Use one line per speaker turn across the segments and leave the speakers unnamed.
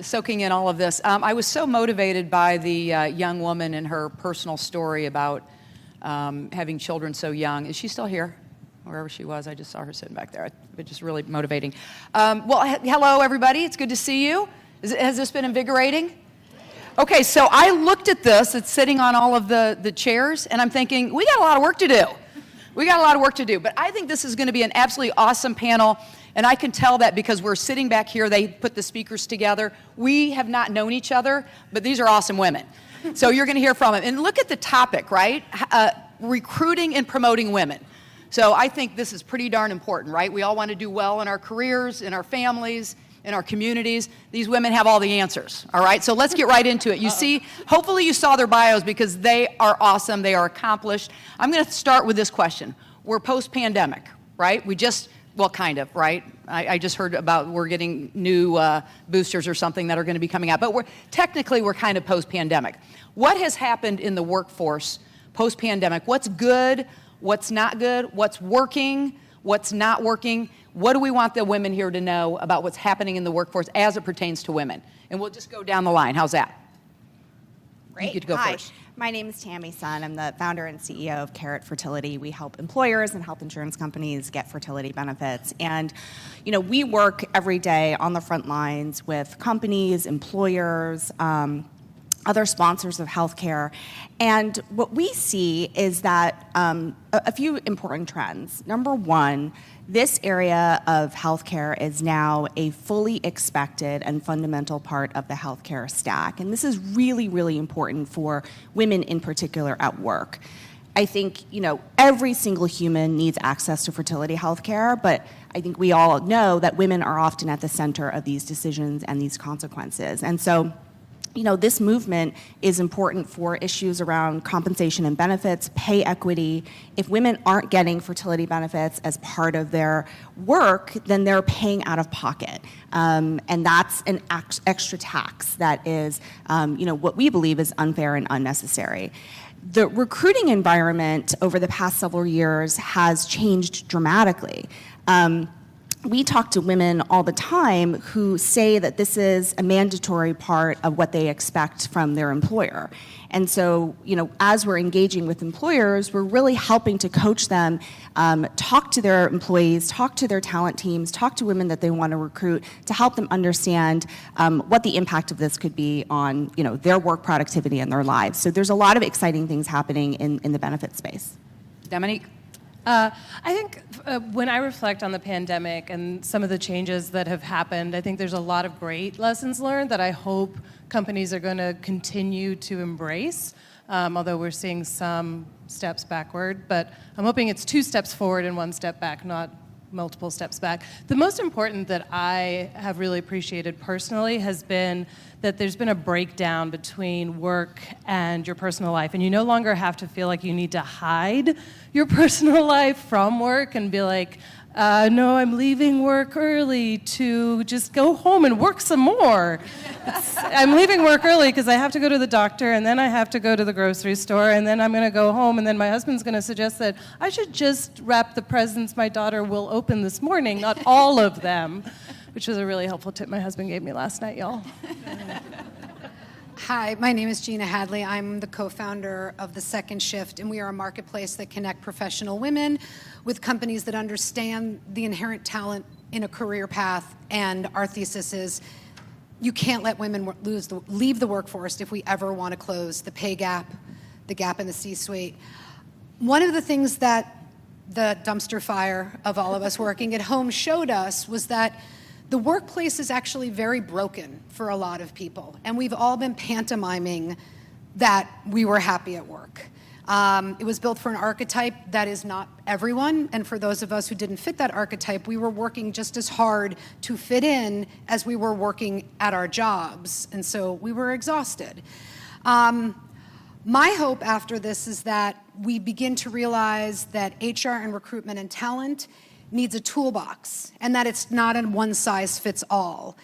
soaking in all of this. I was so motivated by the young woman and her personal story about having children so young. Is she still here? Wherever she was, I just saw her sitting back there. It's just really motivating. Hello, everybody. It's good to see you. Has this been invigorating? Okay, so I looked at this. It's sitting on all of the chairs, and I'm thinking, we got a lot of work to do. But I think this is going to be an absolutely awesome panel, and I can tell that because we're sitting back here. They put the speakers together. We have not known each other, but these are awesome women. So you're going to hear from them. And look at the topic, right? Recruiting and promoting women. So I think this is pretty darn important, right? We all want to do well in our careers, in our families, in our communities. These women have all the answers, all right? So let's get right into it. You see, hopefully you saw their bios because they are awesome, they are accomplished. I'm gonna start with this question. We're post-pandemic, right? Kind of, right? I just heard about we're getting new boosters or something that are gonna be coming out, but we're kind of post-pandemic. What has happened in the workforce post-pandemic? What's good? What's not good? What's working? What's not working? What do we want the women here to know about what's happening in the workforce as it pertains to women? And we'll just go down the line. How's that?
Great.
You get to go first.
My name is Tammy. I'm the founder and CEO of Carrot Fertility. We help employers and health insurance companies get fertility benefits. And, we work every day on the front lines with companies, employers, other sponsors of healthcare. And what we see is that a few important trends. Number one, this area of healthcare is now a fully expected and fundamental part of the healthcare stack. And this is really, really important for women in particular at work. I think, every single human needs access to fertility healthcare, but I think we all know that women are often at the center of these decisions and these consequences. And so, this movement is important for issues around compensation and benefits, pay equity. If women aren't getting fertility benefits as part of their work, then they're paying out of pocket. And that's an extra tax that is, what we believe is unfair and unnecessary. The recruiting environment over the past several years has changed dramatically. We talk to women all the time who say that this is a mandatory part of what they expect from their employer. And so, as we're engaging with employers, we're really helping to coach them, talk to their employees, talk to their talent teams, talk to women that they want to recruit to help them understand what the impact of this could be on, their work productivity and their lives. So there's a lot of exciting things happening in the benefit space.
Dominique?
I think when I reflect on the pandemic and some of the changes that have happened, I think there's a lot of great lessons learned that I hope companies are going to continue to embrace, although we're seeing some steps backward. But I'm hoping it's 2 steps forward and 1 step back, not multiple steps back. The most important that I have really appreciated personally has been that there's been a breakdown between work and your personal life, and you no longer have to feel like you need to hide your personal life from work and be like, no, I'm leaving work early to just go home and work some more. I'm leaving work early because I have to go to the doctor, and then I have to go to the grocery store, and then I'm going to go home, and then my husband's going to suggest that I should just wrap the presents my daughter will open this morning, not all of them, which was a really helpful tip my husband gave me last night, y'all.
Hi, my name is Gina Hadley. I'm the co-founder of the Second Shift, and we are a marketplace that connect professional women with companies that understand the inherent talent in a career path. And our thesis is you can't let women leave the workforce if we ever want to close the pay gap, the gap in the C-suite. One of the things that the dumpster fire of all of us working at home showed us was that the workplace is actually very broken for a lot of people, and we've all been pantomiming that we were happy at work. It was built for an archetype that is not everyone, and for those of us who didn't fit that archetype, we were working just as hard to fit in as we were working at our jobs, and so we were exhausted. My hope after this is that we begin to realize that HR and recruitment and talent needs a toolbox, and that it's not a one-size-fits-all.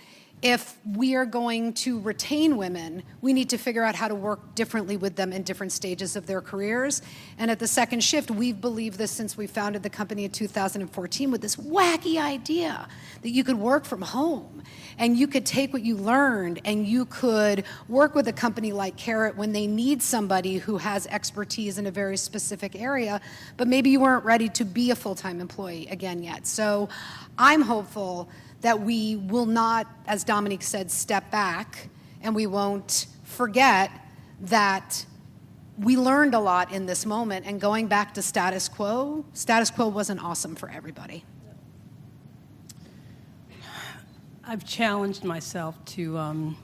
if we are going to retain women, we need to figure out how to work differently with them in different stages of their careers. And at the Second Shift, we've believed this since we founded the company in 2014 with this wacky idea that you could work from home and you could take what you learned and you could work with a company like Carrot when they need somebody who has expertise in a very specific area, but maybe you weren't ready to be a full-time employee again yet. So I'm hopeful that we will not, as Dominique said, step back, and we won't forget that we learned a lot in this moment, and going back to status quo wasn't awesome for everybody.
I've challenged myself to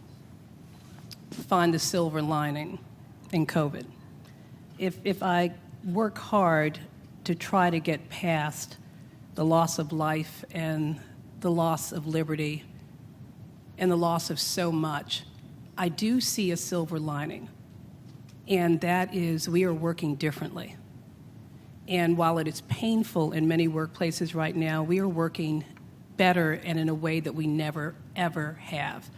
find the silver lining in COVID. If I work hard to try to get past the loss of life and the loss of liberty and the loss of so much, I do see a silver lining, and that is we are working differently. And while it is painful in many workplaces right now, we are working better and in a way that we never, ever have.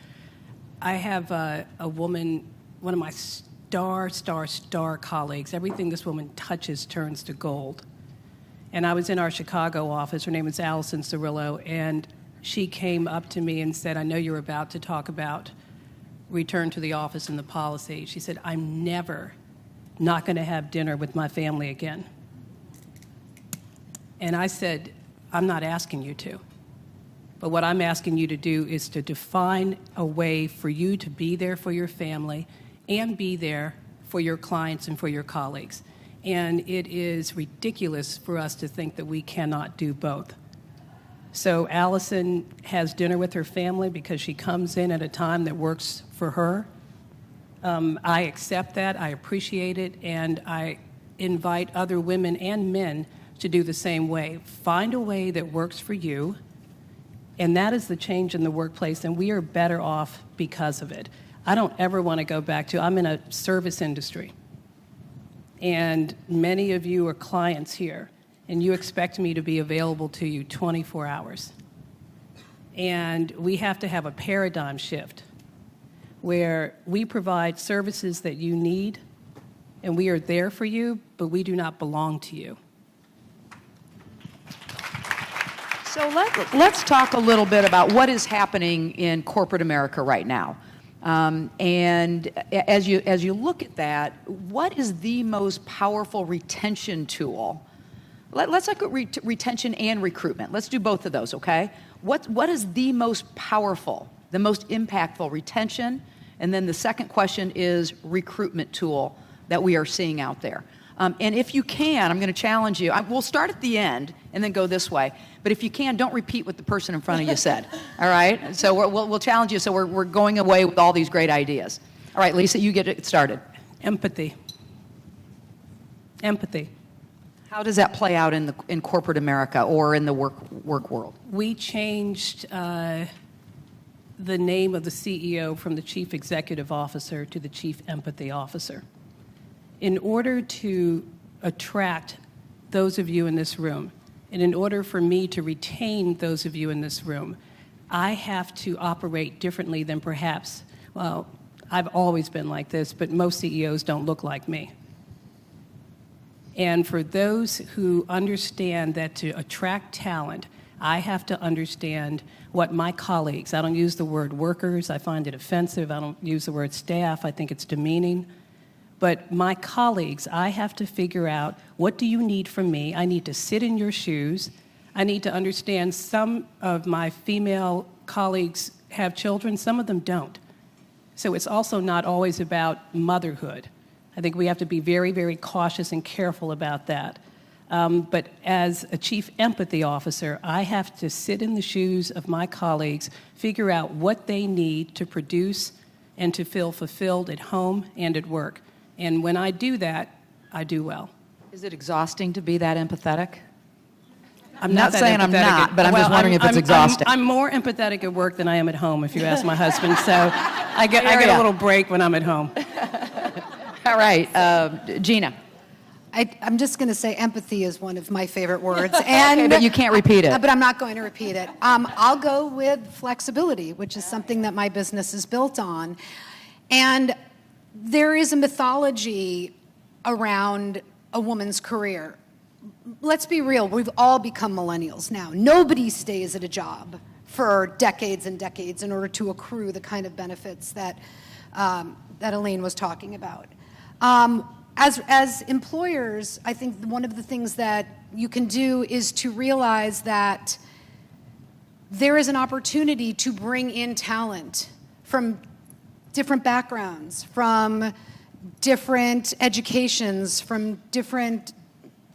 I have a woman, one of my star colleagues. Everything this woman touches turns to gold. And I was in our Chicago office. Her name is Allison Cirillo, and she came up to me and said, I know you're about to talk about return to the office and the policy. She said, I'm never not going to have dinner with my family again. And I said, I'm not asking you to. But what I'm asking you to do is to define a way for you to be there for your family and be there for your clients and for your colleagues. And it is ridiculous for us to think that we cannot do both. So Allison has dinner with her family because she comes in at a time that works for her. I accept that, I appreciate it, and I invite other women and men to do the same way. Find a way that works for you, and that is the change in the workplace, and we are better off because of it. I don't ever want to go back to, I'm in a service industry. And many of you are clients here, and you expect me to be available to you 24 hours. And we have to have a paradigm shift where we provide services that you need, and we are there for you, but we do not belong to you.
So let's talk a little bit about what is happening in corporate America right now. And as you look at that, what is the most powerful retention tool? Let's look at retention and recruitment. Let's do both of those, okay? What is the most powerful, the most impactful retention? And then the second question is recruitment tool that we are seeing out there. And if you can, I'm going to challenge you. We'll start at the end and then go this way. But if you can, don't repeat what the person in front of you said. All right? So we'll challenge you. So we're going away with all these great ideas. All right, Lisa, you get it started.
Empathy. Empathy.
How does that play out in corporate America or in the work world?
We changed the name of the CEO from the Chief Executive Officer to the Chief Empathy Officer. In order to attract those of you in this room, and in order for me to retain those of you in this room, I have to operate differently than perhaps, well, I've always been like this, but most CEOs don't look like me. And for those who understand that to attract talent, I have to understand what my colleagues, I don't use the word workers, I find it offensive, I don't use the word staff, I think it's demeaning. But my colleagues, I have to figure out, what do you need from me? I need to sit in your shoes. I need to understand some of my female colleagues have children, some of them don't. So it's also not always about motherhood. I think we have to be very, very cautious and careful about that. But as a Chief Empathy Officer, I have to sit in the shoes of my colleagues, figure out what they need to produce and to feel fulfilled at home and at work. And when I do that, I do well.
Is it exhausting to be that empathetic?
I'm not
saying I'm not, but I'm just wondering if it's exhausting.
I'm more empathetic at work than I am at home, if you ask my husband. So I get a little break when I'm at home.
All right, Gina.
I'm just going to say empathy is one of my favorite words. And,
Okay, but you can't repeat it.
But I'm not going to repeat it. I'll go with flexibility, which is something that my business is built on. And there is a mythology around a woman's career. Let's be real, we've all become millennials now. Nobody stays at a job for decades and decades in order to accrue the kind of benefits that Elaine was talking about. As employers, I think one of the things that you can do is to realize that there is an opportunity to bring in talent from different backgrounds, from different educations, from different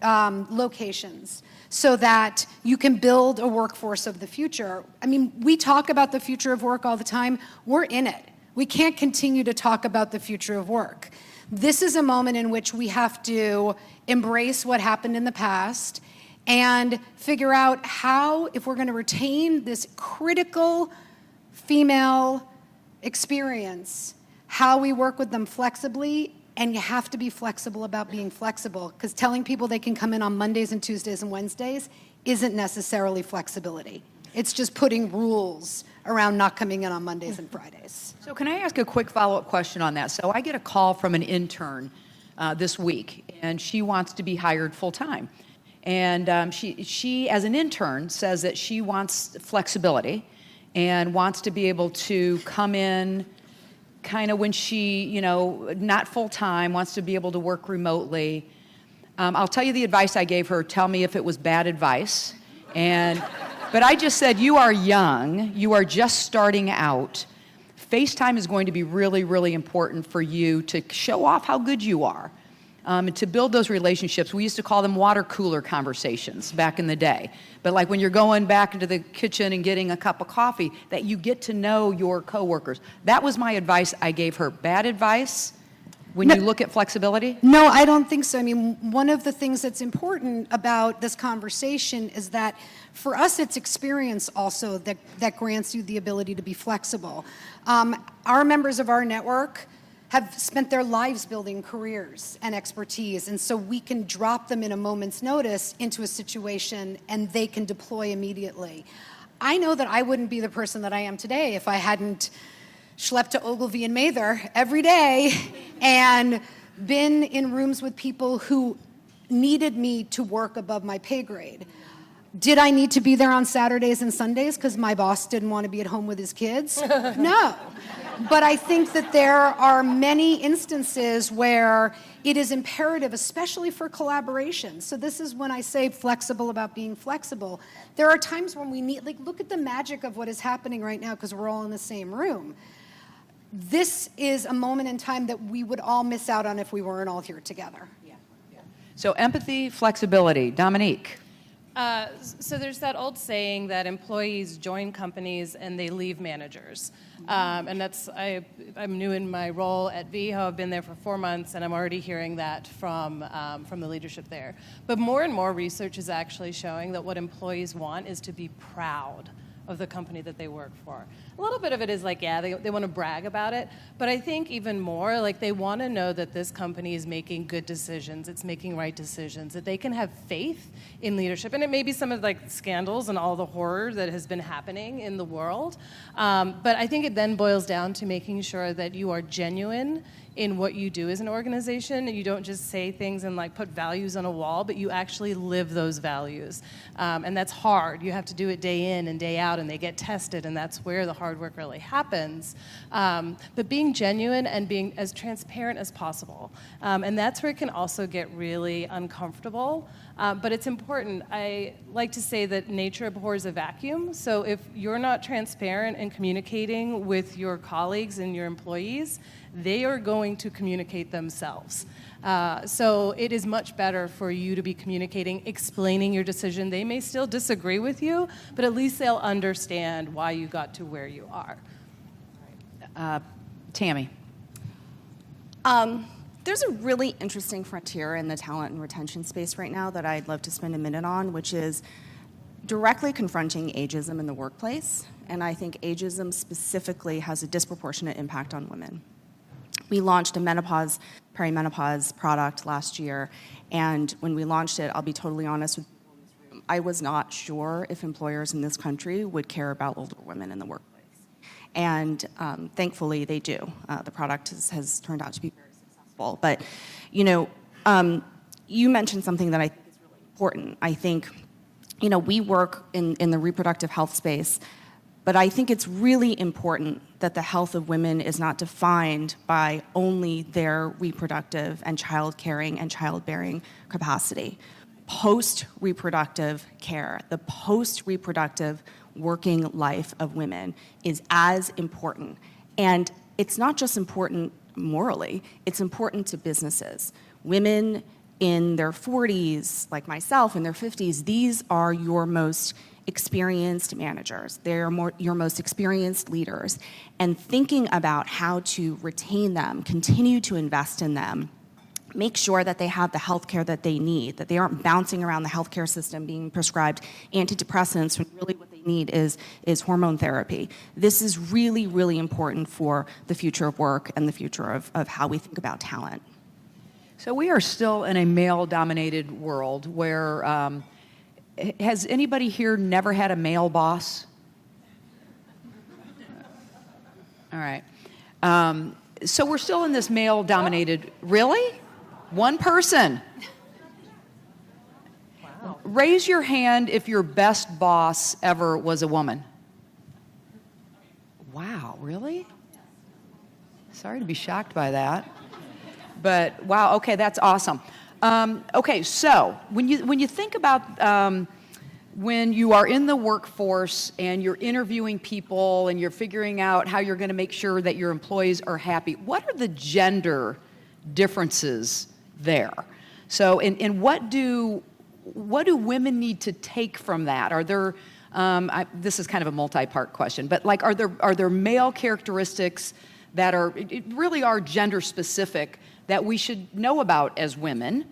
locations, so that you can build a workforce of the future. I mean, we talk about the future of work all the time. We're in it. We can't continue to talk about the future of work. This is a moment in which we have to embrace what happened in the past and figure out how, if we're going to retain this critical female experience, how we work with them flexibly. And you have to be flexible about being flexible, because telling people they can come in on Mondays and Tuesdays and Wednesdays isn't necessarily flexibility. It's just putting rules around not coming in on Mondays and Fridays.
So can I ask a quick follow-up question on that? So I get a call from an intern this week, and she wants to be hired full-time. And she, as an intern, says that she wants flexibility and wants to be able to come in kind of when she, not full-time, wants to be able to work remotely. I'll tell you the advice I gave her. Tell me if it was bad advice. But I just said, you are young. You are just starting out. FaceTime is going to be really, really important for you to show off how good you are. And to build those relationships. We used to call them water cooler conversations back in the day. But like when you're going back into the kitchen and getting a cup of coffee, that you get to know your coworkers. That was my advice I gave her. Bad advice when you look at flexibility?
No, I don't think so. I mean, one of the things that's important about this conversation is that for us, it's experience also that grants you the ability to be flexible. Our members of our network have spent their lives building careers and expertise, and so we can drop them in a moment's notice into a situation and they can deploy immediately. I know that I wouldn't be the person that I am today if I hadn't schlepped to Ogilvy and Mather every day and been in rooms with people who needed me to work above my pay grade. Did I need to be there on Saturdays and Sundays because my boss didn't want to be at home with his kids? No. But I think that there are many instances where it is imperative, especially for collaboration. So this is when I say flexible about being flexible. There are times when we need, look at the magic of what is happening right now because we're all in the same room. This is a moment in time that we would all miss out on if we weren't all here together.
So empathy, flexibility. Dominique.
So there's that old saying that employees join companies and they leave managers. And I'm new in my role at Veho. I've been there for 4 months, and I'm already hearing that from the leadership there. But more and more research is actually showing that what employees want is to be proud of the company that they work for. A little bit of it is they want to brag about it, but I think even more, they want to know that this company is making good decisions, it's making right decisions, that they can have faith in leadership. And it may be some of scandals and all the horror that has been happening in the world, but I think it then boils down to making sure that you are genuine in what you do as an organization, and you don't just say things and put values on a wall, but you actually live those values. And that's hard. You have to do it day in and day out, and they get tested, and that's where the hard work really happens. But being genuine and being as transparent as possible. And that's where it can also get really uncomfortable. But it's important. I like to say that nature abhors a vacuum. So if you're not transparent and communicating with your colleagues and your employees, they are going to communicate themselves. So it is much better for you to be communicating, explaining your decision. They may still disagree with you, but at least they'll understand why you got to where you are.
Tammy.
There's a really interesting frontier in the talent and retention space right now that I'd love to spend a minute on, which is directly confronting ageism in the workplace. And I think ageism specifically has a disproportionate impact on women. We launched a perimenopause product last year, and when we launched it, I'll be totally honest with you, I was not sure if employers in this country would care about older women in the workplace. And thankfully, they do. The product has turned out to be very successful. But, you mentioned something that I think is really important. I think, we work in the reproductive health space, but I think it's really important that the health of women is not defined by only their reproductive and child-caring and childbearing capacity. Post-reproductive care, the post-reproductive working life of women is as important. And it's not just important morally, it's important to businesses. Women in their 40s, like myself, in their 50s, these are your most experienced managers. They're your most experienced leaders. And thinking about how to retain them, continue to invest in them, make sure that they have the health care that they need, that they aren't bouncing around the healthcare system being prescribed antidepressants when really what they need is hormone therapy. This is really, really important for the future of work and the future of how we think about talent.
So we are still in a male-dominated world where, has anybody here never had a male boss? All right. So we're still in this male-dominated, really? One person. Wow. Raise your hand if your best boss ever was a woman. Wow, really? Sorry to be shocked by that. But wow, okay, that's awesome. Okay, so when you think about when you are in the workforce and you're interviewing people and you're figuring out how you're going to make sure that your employees are happy, what are the gender differences there? So, and what do women need to take from that? Are there this is kind of a multi-part question, but like, are there male characteristics that really are gender specific that we should know about as women?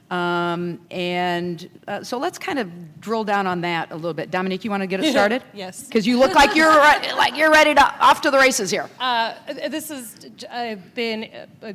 So let's kind of drill down on that a little bit. Dominique, you want to get us started?
Yes.
Because you look like you're ready to off to the races here. I've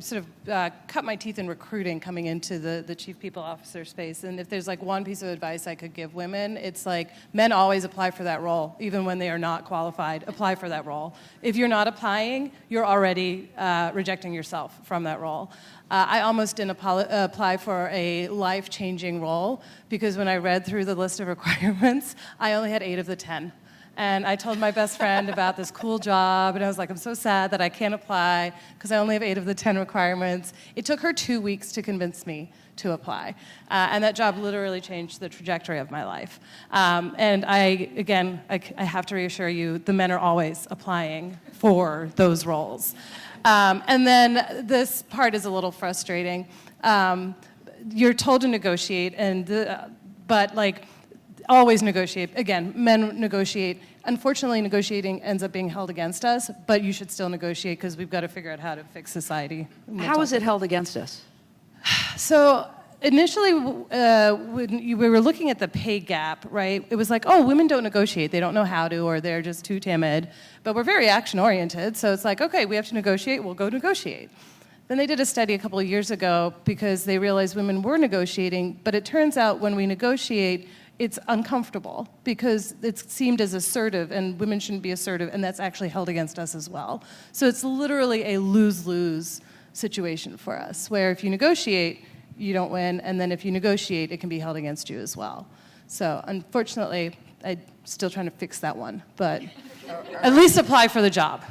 sort of cut my teeth in recruiting coming into the chief people officer space. And if there's like one piece of advice I could give women, it's like men always apply for that role, even when they are not qualified. Apply for that role. If you're not applying, you're already rejecting yourself from that role. I almost didn't apply for a life-changing role because when I read through the list of requirements, I only had 8 of the 10. And I told my best friend about this cool job, and I was like, I'm so sad that I can't apply because I only have 8 of the 10 requirements. It took her 2 weeks to convince me to apply. And that job literally changed the trajectory of my life. And I have to reassure you, the men are always applying for those roles. And then this part is a little frustrating. You're told to negotiate, but like always negotiate. Again, men negotiate. Unfortunately, negotiating ends up being held against us, but you should still negotiate because we've got to figure out how to fix society. How is it held against us?
So initially, when we were looking at the pay gap, right, it was like, oh, women don't negotiate. They don't know how to, or they're just too timid. But we're very action-oriented, so it's like, okay, we have to negotiate. We'll go negotiate. Then they did a study a couple of years ago because they realized women were negotiating, but it turns out when we negotiate, it's uncomfortable because it's seemed as assertive, and women shouldn't be assertive, and that's actually held against us as well. So it's literally a lose-lose situation for us, where if you negotiate, you don't win, and then if you negotiate, it can be held against you as well. So unfortunately, I'm still trying to fix that one, but at least apply for the job.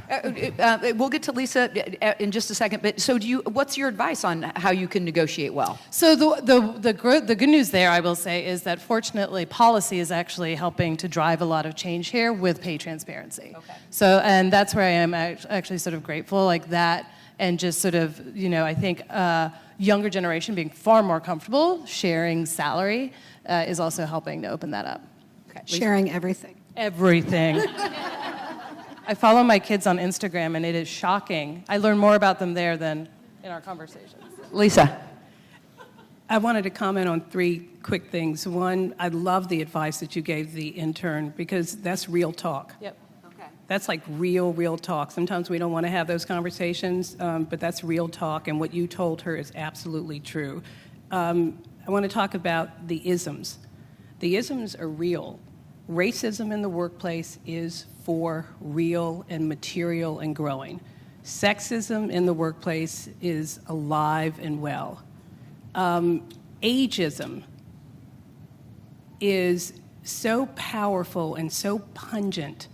We'll get to Lisa in just a second, but so what's your advice on how you can negotiate well?
So the good news there, I will say, is that fortunately policy is actually helping to drive a lot of change here with pay transparency. Okay. So, and that's where I am actually sort of grateful, like that, and just sort of, I think younger generation being far more comfortable sharing salary is also helping to open that up.
Okay. Sharing everything.
Everything. I follow my kids on Instagram, and it is shocking. I learn more about them there than in our conversations.
Lisa.
I wanted to comment on 3 quick things. One, I love the advice that you gave the intern because that's real talk.
Yep.
That's like real talk. Sometimes we don't want to have those conversations, but that's real talk, and what you told her is absolutely true. I want to talk about the isms. The isms are real. Racism in the workplace is for real and material and growing. Sexism in the workplace is alive and well. Ageism is so powerful and so pungent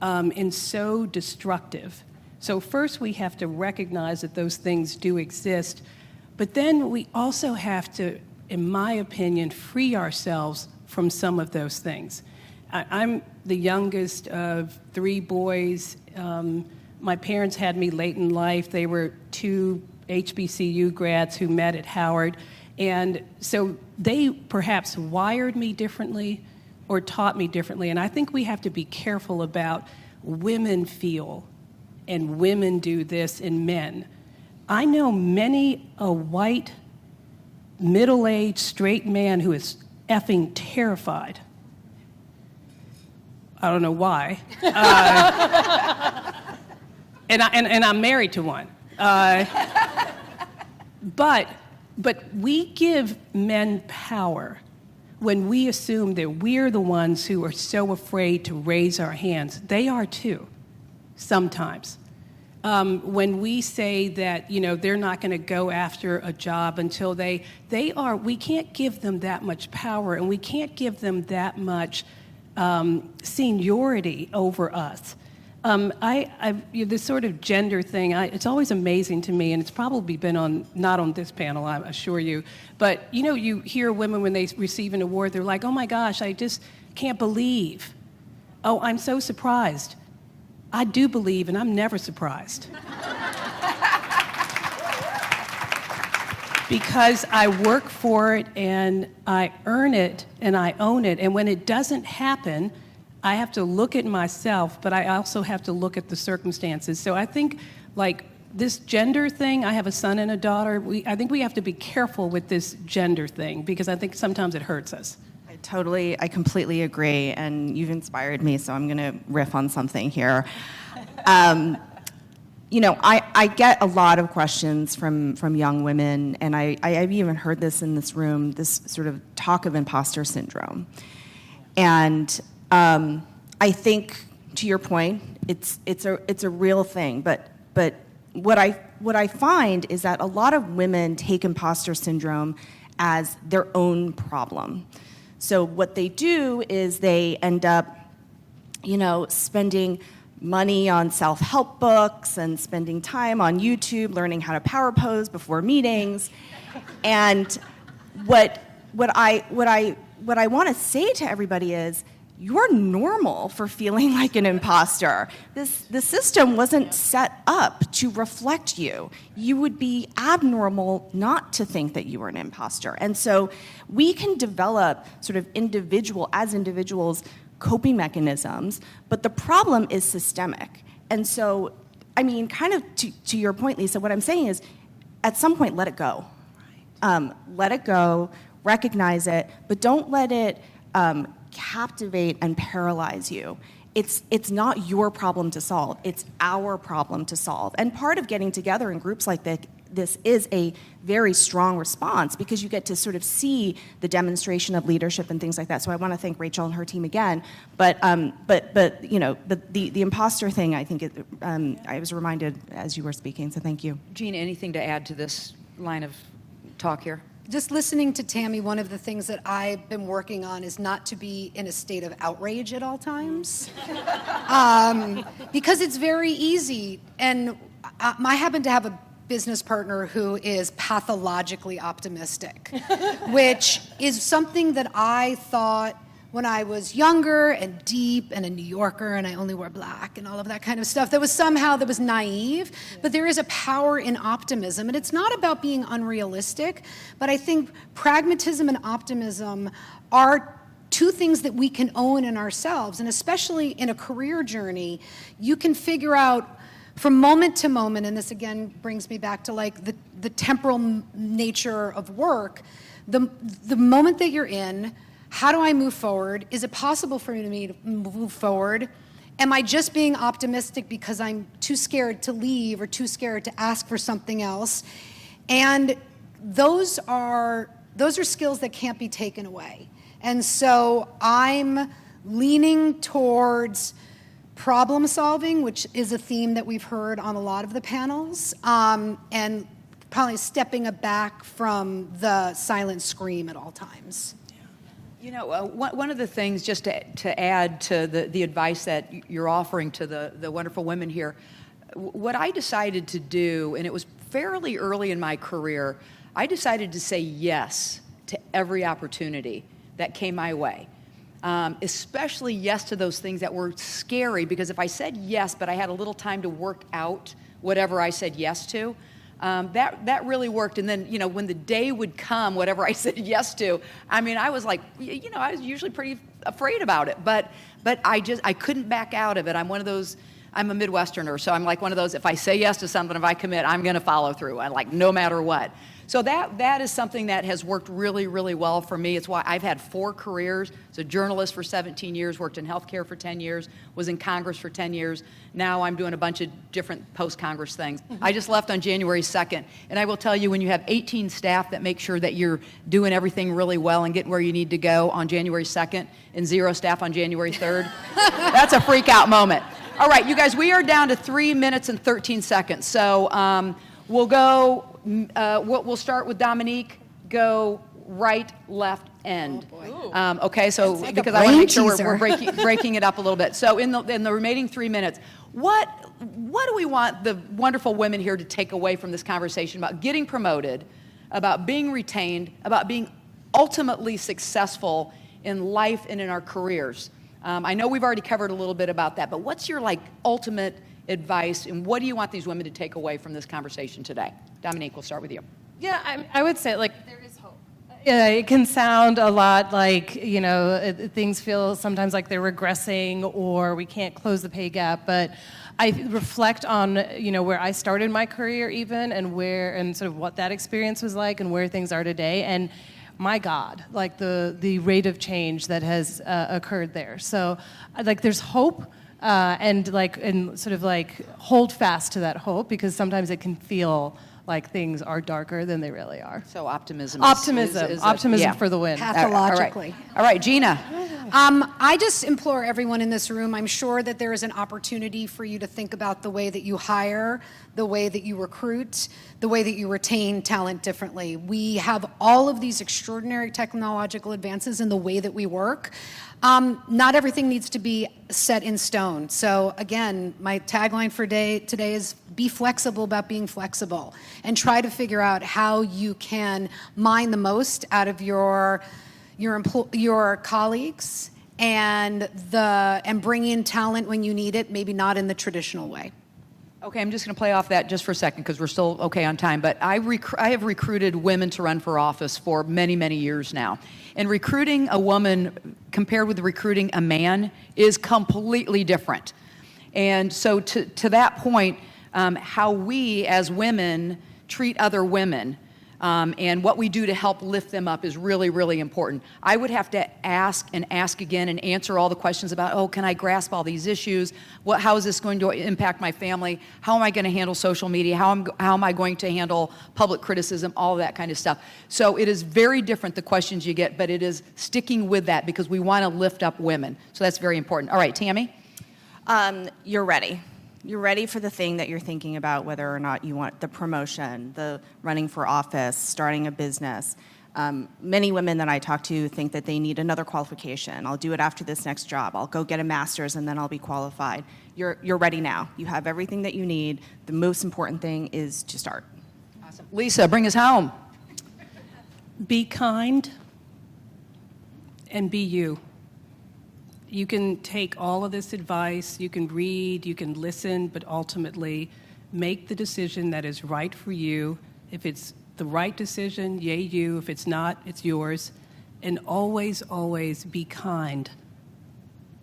and so destructive. So first we have to recognize that those things do exist, but then we also have to, in my opinion, free ourselves from some of those things. I'm the youngest of 3 boys. My parents had me late in life. They were 2 HBCU grads who met at Howard. And so they perhaps wired me differently or taught me differently. And I think we have to be careful about women feel and women do this in men. I know many a white, middle-aged, straight man who is effing terrified. I don't know why. And I'm married to one. But we give men power when we assume that we're the ones who are so afraid to raise our hands. They are too, sometimes. When we say that, they're not going to go after a job until they are, we can't give them that much power, and we can't give them that much seniority over us. This sort of gender thing, it's always amazing to me, and it's probably been not on this panel, I assure you, but you hear women when they receive an award, they're like, oh my gosh, I just can't believe. Oh, I'm so surprised. I do believe, and I'm never surprised. Because I work for it, and I earn it, and I own it, and when it doesn't happen, I have to look at myself, but I also have to look at the circumstances. So I think, like, this gender thing, I have a son and a daughter, I think we have to be careful with this gender thing, because I think sometimes it hurts us.
I completely agree, and you've inspired me, so I'm going to riff on something here. I get a lot of questions from young women, and I've even heard this in this room, this sort of talk of imposter syndrome. And I think, to your point, it's a real thing, but what I find is that a lot of women take imposter syndrome as their own problem. So what they do is they end up, spending money on self-help books and spending time on YouTube learning how to power pose before meetings. And what I want to say to everybody is, you're normal for feeling like an imposter. The system wasn't set up to reflect you. You would be abnormal not to think that you were an imposter. And so we can develop sort of individuals, coping mechanisms, but the problem is systemic. And so, kind of to your point, Lisa, what I'm saying is, at some point, let it go. Let it go, recognize it, but don't let it captivate and paralyze you. It's not your problem to solve. It's our problem to solve. And part of getting together in groups like this is a very strong response, because you get to sort of see the demonstration of leadership and things like that. So I want to thank Rachel and her team again. But the imposter thing, I think I was reminded as you were speaking. So thank you,
Gina. Anything to add to this line of talk here?
Just listening to Tammy, one of the things that I've been working on is not to be in a state of outrage at all times. Because it's very easy. And I happen to have a business partner who is pathologically optimistic, which is something that I thought when I was younger and deep and a New Yorker and I only wore black and all of that kind of stuff, that was naive, but there is a power in optimism. And it's not about being unrealistic, but I think pragmatism and optimism are two things that we can own in ourselves. And especially in a career journey, you can figure out from moment to moment, and this again brings me back to like the temporal nature of work, the moment that you're in, how do I move forward? Is it possible for me to move forward? Am I just being optimistic because I'm too scared to leave or too scared to ask for something else? And those are skills that can't be taken away. And so I'm leaning towards problem solving, which is a theme that we've heard on a lot of the panels, and probably stepping back from the silent scream at all times.
You know, one of the things, just to add to the advice that you're offering to the wonderful women here, what I decided to do, and it was fairly early in my career, I decided to say yes to every opportunity that came my way. Especially yes to those things that were scary, because if I said yes, but I had a little time to work out whatever I said yes to, that really worked. And then, you know, when the day would come, whatever I said yes to, I mean, I was like, you know, I was usually pretty afraid about it, but I couldn't back out of it. I'm one of those, I'm a Midwesterner, so I'm like one of those, if I say yes to something, if I commit, I'm going to follow through. I like, no matter what. So that is something that has worked really, really well for me. It's why I've had 4 careers. I was a journalist for 17 years, worked in healthcare for 10 years, was in Congress for 10 years. Now I'm doing a bunch of different post-Congress things. I just left on January 2nd. And I will tell you, when you have 18 staff that make sure that you're doing everything really well and getting where you need to go on January 2nd and 0 staff on January 3rd, that's a freak out moment. All right, you guys, we are down to 3 minutes and 13 seconds. So we'll go. We'll start with Dominique. Go right, left, end.
Oh boy.
Okay, so
It's like
because
a
I want to
brain
make sure
teaser.
we're breaking it up a little bit. So in the remaining 3 minutes, what do we want the wonderful women here to take away from this conversation about getting promoted, about being retained, about being ultimately successful in life and in our careers? I know we've already covered a little bit about that, but what's your ultimate advice, and what do you want these women to take away from this conversation today? Dominique, we'll start with you.
Yeah, I would say, there is hope. It can sound a lot like, things feel sometimes like they're regressing or we can't close the pay gap, but I reflect on, where I started my career even, and sort of what that experience was like and where things are today, and my God, the rate of change that has occurred there. So, there's hope. And hold fast to that hope, because sometimes it can feel like things are darker than they really are.
So optimism
is for the win.
Pathologically.
All right, Gina.
I just implore everyone in this room, I'm sure that there is an opportunity for you to think about the way that you hire, the way that you recruit, the way that you retain talent differently. We have all of these extraordinary technological advances in the way that we work. Not everything needs to be set in stone. So again, my tagline for today is be flexible about being flexible, and try to figure out how you can mine the most out of your colleagues and bring in talent when you need it, maybe not in the traditional way.
Okay, I'm just going to play off that just for a second because we're still okay on time. But I have recruited women to run for office for many, many years now. And recruiting a woman compared with recruiting a man is completely different. And so to that point, how we as women treat other women and what we do to help lift them up is really, really important. I would have to ask again and answer all the questions about, can I grasp all these issues? How is this going to impact my family? How am I going to handle social media? How am I going to handle public criticism? All of that kind of stuff. So it is very different, the questions you get, but it is sticking with that because we want to lift up women. So that's very important. All right, Tammy?
You're ready. You're ready for the thing that you're thinking about, whether or not you want the promotion, the running for office, starting a business. Many women that I talk to think that they need another qualification. I'll do it after this next job. I'll go get a master's and then I'll be qualified. You're ready now. You have everything that you need. The most important thing is to start.
Awesome. Lisa, bring us home.
Be kind and be you. You can take all of this advice, you can read, you can listen, but ultimately make the decision that is right for you. If it's the right decision, yay you. If it's not, it's yours. And always, always be kind.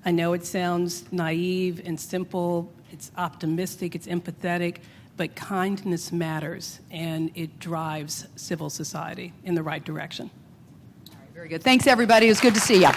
I know it sounds naive and simple, it's optimistic, it's empathetic, but kindness matters, and it drives civil society in the right direction.
All right, very good. Thanks, everybody. It was good to see you.